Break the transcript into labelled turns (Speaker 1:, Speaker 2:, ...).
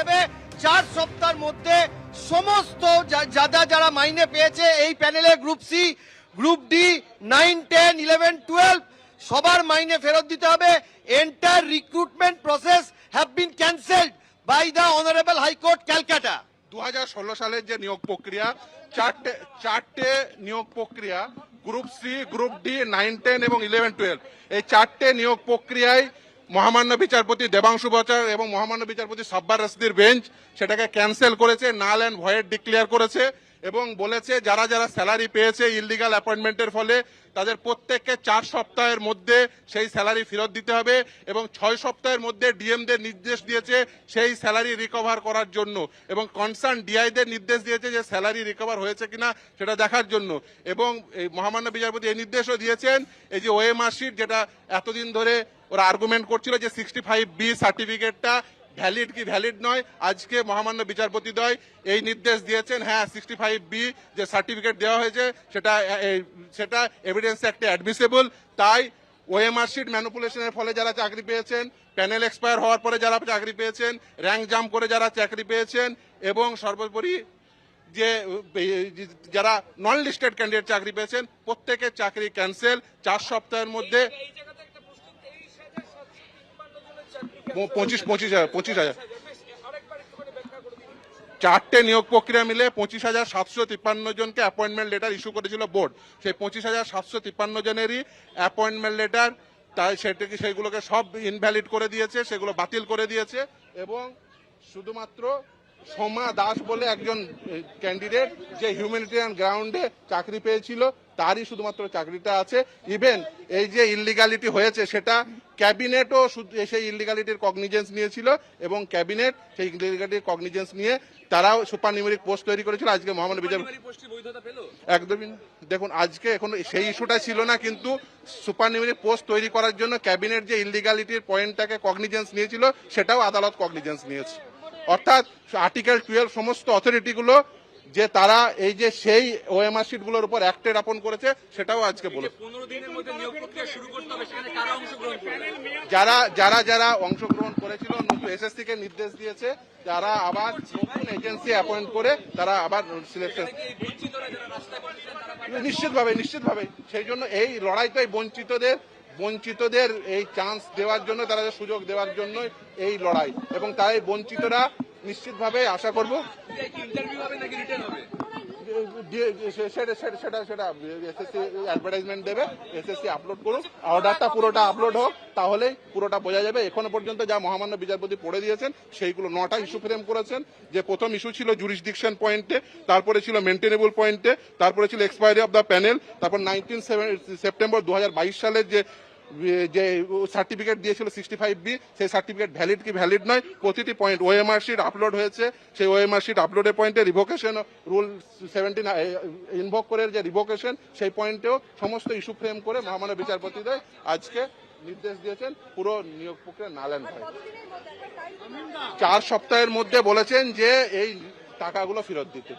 Speaker 1: দেবে 4 সপ্তাহের মধ্যে। সমস্ত যারা মাইনে পেয়েছে এই প্যানেলে গ্রুপ সি, গ্রুপ ডি, 9, 10, 11, 12 সবার মাইনে ফেরত দিতে হবে। Entire recruitment process have been cancelled by the honourable হাইকোর্ট ক্যালকাটা।
Speaker 2: 2016 সালের যে নিয়োগ প্রক্রিয়া, চারটে নিয়োগ প্রক্রিয়া, গ্রুপ সি, গ্রুপ ডি, 9, 10 এবং 11, 12, এই চারটে নিয়োগ প্রক্রিয়ায় মহামান্য বিচারপতি দেবাংশু বচার এবং মহামান্য বিচারপতি সাব্বার রশিদের বেঞ্চ সেটাকে ক্যান্সেল করেছে, নাল অ্যান্ড ভয়েড ডিক্লেয়ার করেছে এবং বলেছে যারা যারা স্যালারি পেয়েছে ইললিগাল অ্যাপয়েন্টমেন্টের ফলে তাদের প্রত্যেককে 4 সপ্তাহের মধ্যে সেই স্যালারি ফেরত দিতে হবে এবং 6 সপ্তাহের মধ্যে ডিএমদের নির্দেশ দিয়েছে সেই স্যালারি রিকভার করার জন্য এবং কনসার্ন ডিআইদের নির্দেশ দিয়েছে যে স্যালারি রিকভার হয়েছে কিনা সেটা দেখার জন্য। এবং এই মহামান্য বিচারপতি এই নির্দেশও দিয়েছেন এই যে ওএমআর শিট, যেটা এতদিন ধরে ওরা আর্গুমেন্ট করছিল যে 65B সার্টিফিকেটটা ভ্যালিড কি ভ্যালিড নয়, আজকে মহামান্য বিচারপতিদ্বয় এই নির্দেশ দিয়েছেন হ্যাঁ 65B যে সার্টিফিকেট দেওয়া হয়েছে সেটা এভিডেন্স অ্যাক্টে অ্যাডমিসেবল। তাই ওএমআর শিট ম্যানিপুলেশনের ফলে যারা চাকরি পেয়েছেন, প্যানেল এক্সপায়ার হওয়ার পরে যারা চাকরি পেয়েছেন, র্যাঙ্ক জাম্প করে যারা চাকরি পেয়েছেন এবং সর্বোপরি যে যারা নন লিস্টেড ক্যান্ডিডেট চাকরি পেয়েছেন প্রত্যেকের চাকরি ক্যান্সেল 4 সপ্তাহের মধ্যে। 25,000 চারটে নিয়োগ প্রক্রিয়া মিলে 25,753 জনকে অ্যাপয়েন্টমেন্ট লেটার ইস্যু করেছিল বোর্ড। সেই 25,753 জনেরই অ্যাপয়েন্টমেন্ট লেটার তাই সেগুলোকে সব ইনভ্যালিড করে দিয়েছে, সেগুলো বাতিল করে দিয়েছে এবং শুধুমাত্র সোমা দাস বলে একজন ক্যান্ডিডেট যে হিউম্যানিটেরিয়ান গ্রাউন্ডে চাকরি পেয়েছিল তারই শুধুমাত্র চাকরিটা আছে। ইভেন এই যে ইললিগালিটি হয়েছে সেটা ক্যাবিনেটও সেই ইললিগালিটির কগনিজেন্স নিয়েছিল এবং ক্যাবিনেট সেই ইললিগালিটির কগনিজেন্স নিয়ে তারাও সুপার নিউমেরিক পোস্ট তৈরি করেছিল। আজকে মহামান্য বিচারপতি একদমই দেখুন আজকে এখন সেই ইস্যুটা ছিল না, কিন্তু সুপার নিউমেরিক পোস্ট তৈরি করার জন্য ক্যাবিনেট যে ইললিগালিটির পয়েন্টটাকে কগনিজেন্স নিয়েছিল সেটাও আদালত কগনিজেন্স নিয়েছে। অর্থাৎ আর্টিকেল 12 সমস্ত অথরিটিগুলো যে তারা এই যে সেই ওএমআর শিট গুলোর উপর অ্যাক্টেড আপন করেছে সেটাও আজকে বলে
Speaker 3: 15 দিনের মধ্যে নিয়োগ প্রক্রিয়া শুরু করতে হবে, সেখানে কারা অংশগ্রহণ করবে?
Speaker 2: যারা অংশগ্রহণ করেছিল এসএসসি কে নির্দেশ দিয়েছে যারা আবার নতুন এজেন্সি অ্যাপয়েন্ট করে তারা আবার সিলেকশন নিশ্চিতভাবে সেই জন্য এই লড়াইটাই বঞ্চিতদের এই চান্স দেওয়ার জন্য, তারা সুযোগ দেওয়ার জন্য এই লড়াই এবং তাই বঞ্চিতরা নিশ্চিতভাবে আশা করব সেটা এসএসসি অ্যাডভার্টাইজমেন্ট দেবে, এসএসসি আপলোড করুক, অর্ডারটা পুরোটা আপলোড হোক, তাহলেই পুরোটা বোঝা যাবে। এখনো পর্যন্ত যা মহামান্য বিচারপতি পড়ে দিয়েছেন সেইগুলো 9টা ইস্যু ফ্রেম করেছেন। যে প্রথম ইস্যু ছিল জুরিসডিকশন পয়েন্টে, তারপরে ছিল মেনটেনেবল পয়েন্টে, তারপরে ছিল এক্সপায়ারি অফ দ্য প্যানেল, তারপর 19 সেপ্টেম্বর 2022 সালের যে সার্টিফিকেট দিয়েছিল 65B সেই সার্টিফিকেট ভ্যালিড কি ভ্যালিড নয়, প্রতিটি পয়েন্ট ওএমআর শিট আপলোড হয়েছে। সেই ওএমআর শিট আপলোডের পয়েন্টে রিভোকেশন রুল 17 ইনভোক করে যে রিভোকেশন সেই পয়েন্টেও সমস্ত ইস্যু ফ্রেম করে মহামান্য বিচারপতিদ্বয় আজকে নির্দেশ দিয়েছেন পুরো নিয়োগ প্রক্রিয়া নাল অ্যান্ড ভয়েড। 4 সপ্তাহের মধ্যে বলেছেন যে এই টাকাগুলো ফেরত দিতে।